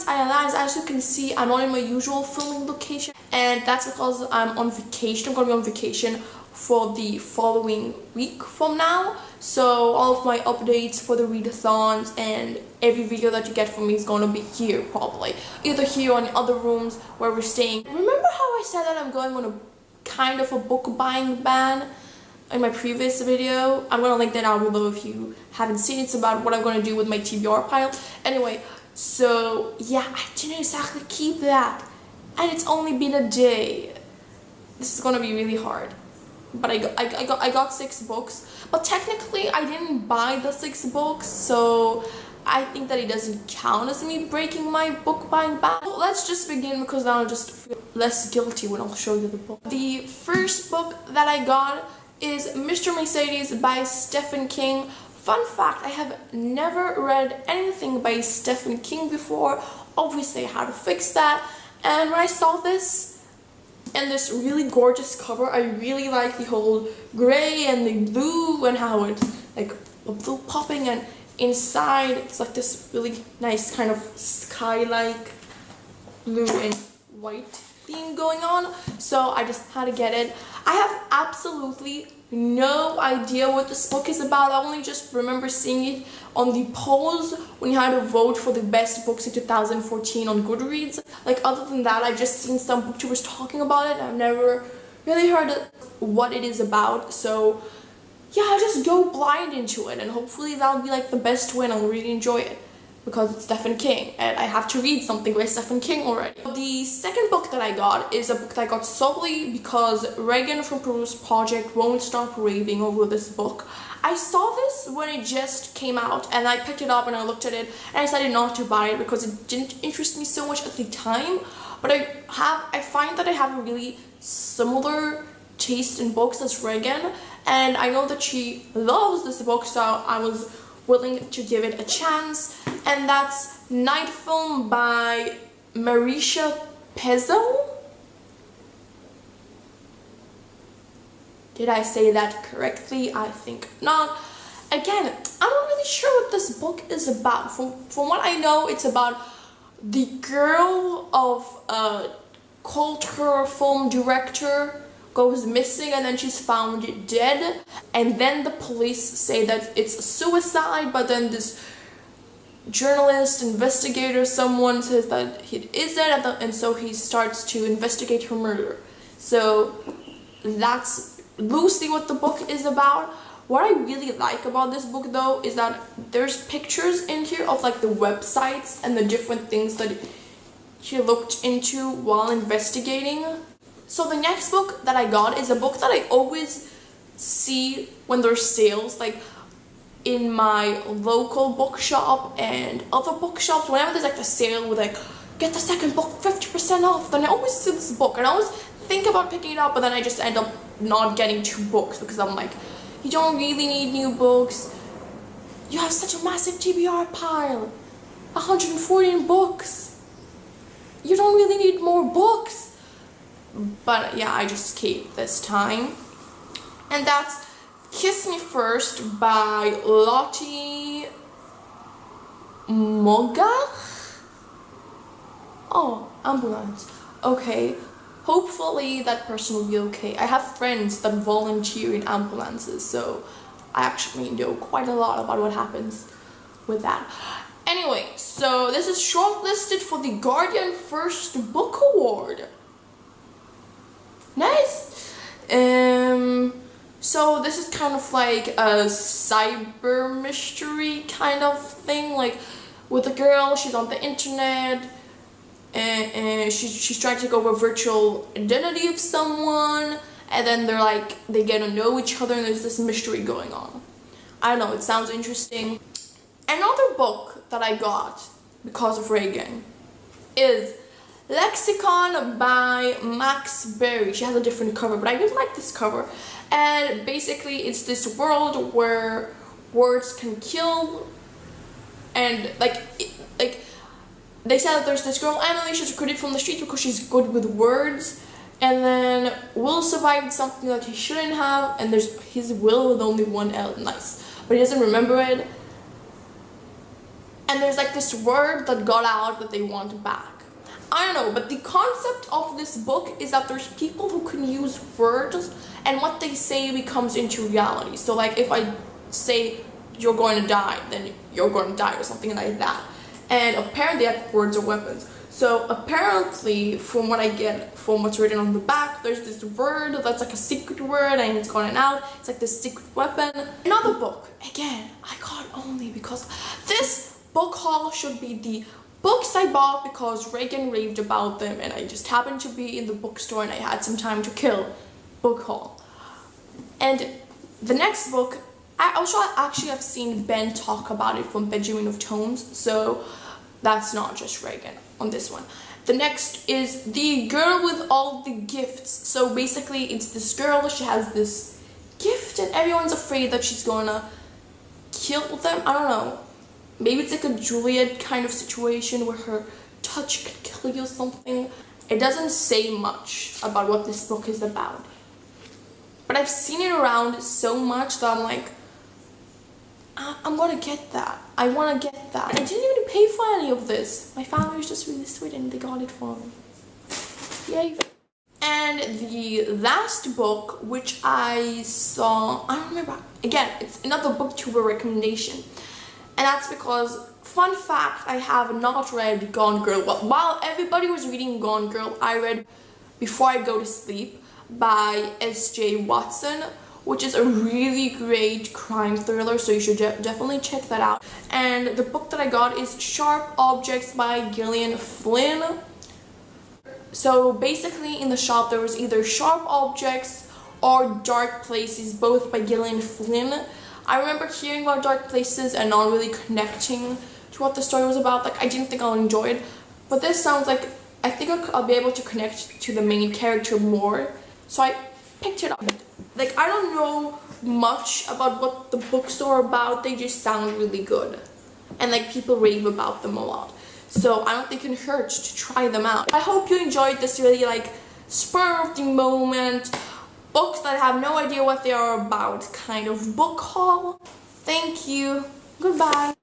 as you can see, I'm not in my usual filming location, and that's because I'm on vacation. I'm gonna be on vacation for the following week from now, so all of my updates for the readathons and every video that you get from me is gonna be here, probably either here or in other rooms where we're staying. Remember how I said that I'm going on a kind of a book buying ban in my previous video? I'm gonna link that down below if you haven't seen it. It's about what I'm gonna do with my TBR pile. Anyway, so yeah, I didn't exactly keep that, and it's only been a day. This is gonna be really hard. But I got 6 books, but technically I didn't buy the 6 books, so I think that it doesn't count as me breaking my book buying ban. Well, let's just begin, because now I'll just feel less guilty when I'll show you the book. The first book that I got is Mr. Mercedes by Stephen King. Fun fact, I have never read anything by Stephen King before. Obviously I had to fix that, and when I saw this and this really gorgeous cover, I really like the whole gray and the blue and how it's like a blue popping, and inside it's like this really nice kind of sky-like blue and white theme going on, so I just had to get it. I have absolutely no idea what this book is about. I only just remember seeing it on the polls when you had to vote for the best books in 2014 on Goodreads. Like, other than that, I've just seen some booktubers talking about it. I've never really heard what it is about, so yeah, I'll just go blind into it, and hopefully that'll be like the best way and I'll really enjoy it, because it's Stephen King and I have to read something by Stephen King already. The second book that I got is a book that I got solely because Reagan from Peruse Project won't stop raving over this book. I saw this when it just came out, and I picked it up and I looked at it and I decided not to buy it because it didn't interest me so much at the time, but I find that I have a really similar taste in books as Reagan, and I know that she loves this book, so I was willing to give it a chance, and that's Night Film by Marisha Pezzo. Did I say that correctly? I think not. Again, I'm not really sure what this book is about. From what I know, it's about the girl of a cult horror film director goes missing, and then she's found dead, and then the police say that it's a suicide, but then this journalist, investigator, someone says that it isn't, and so he starts to investigate her murder. So that's loosely what the book is about. What I really like about this book, though, is that there's pictures in here of like the websites and the different things that she looked into while investigating. So the next book that I got is a book that I always see when there's sales, like in my local bookshop and other bookshops. Whenever there's like a sale with like, get the second book 50% off, then I always see this book and I always think about picking it up, but then I just end up not getting 2 books because I'm like, you don't really need new books. You have such a massive TBR pile, 114 books. You don't really need more books. But yeah, I just escaped this time. And that's Kiss Me First by Lottie Moga? Oh, ambulance. Okay. Hopefully that person will be okay. I have friends that volunteer in ambulances, so I actually know quite a lot about what happens with that. Anyway, so this is shortlisted for the Guardian First Book Award. Nice. So this is kind of like a cyber mystery kind of thing, like with a girl, she's on the internet and she's trying to take over a virtual identity of someone, and then they get to know each other, and there's this mystery going on. I don't know, it sounds interesting. Another book that I got because of Reagan is Lexicon by Max Berry. She has a different cover, but I really like this cover. And basically it's this world where words can kill, and they said that there's this girl Emily, she's recruited from the streets because she's good with words, and then Will survived something that he shouldn't have, and there's his will with only one L. Nice, but he doesn't remember it. and there's like this word that got out that they want back. I don't know, but the concept of this book is that there's people who can use words and what they say becomes into reality. So like if I say you're going to die, then you're going to die or something like that. And apparently that words are weapons. So apparently from what I get from what's written on the back, there's this word that's like a secret word and it's going out. It's like this secret weapon. Another book, again, I got only because this book haul should be the books I bought because Reagan raved about them and I just happened to be in the bookstore and I had some time to kill. Book haul. And the next book, I also actually have seen Ben talk about it from Benjamin of Tomes, so that's not just Reagan on this one. The next is The Girl with All the Gifts. So basically it's this girl, she has this gift and everyone's afraid that she's gonna kill them. I don't know. Maybe it's like a Juliet kind of situation where her touch could kill you or something. It doesn't say much about what this book is about. But I've seen it around so much that I'm like, I'm gonna get that. I wanna get that. I didn't even pay for any of this. My family was just really sweet and they got it for me. Yay. And the last book, which I saw, I don't remember. Again, it's another booktuber recommendation. And that's because, fun fact, I have not read Gone Girl. Well, while everybody was reading Gone Girl, I read Before I Go to Sleep by S.J. Watson, which is a really great crime thriller, so you should definitely check that out. And the book that I got is Sharp Objects by Gillian Flynn. So basically in the shop there was either Sharp Objects or Dark Places, both by Gillian Flynn. I remember hearing about Dark Places and not really connecting to what the story was about. Like, I didn't think I'll enjoy it, but this sounds like, I think I'll be able to connect to the main character more, so I picked it up. Like, I don't know much about what the books are about, they just sound really good, and like people rave about them a lot, so I don't think it can hurt to try them out. I hope you enjoyed this really like spur of the moment, books that I have no idea what they are about kind of book haul. Thank you. Goodbye.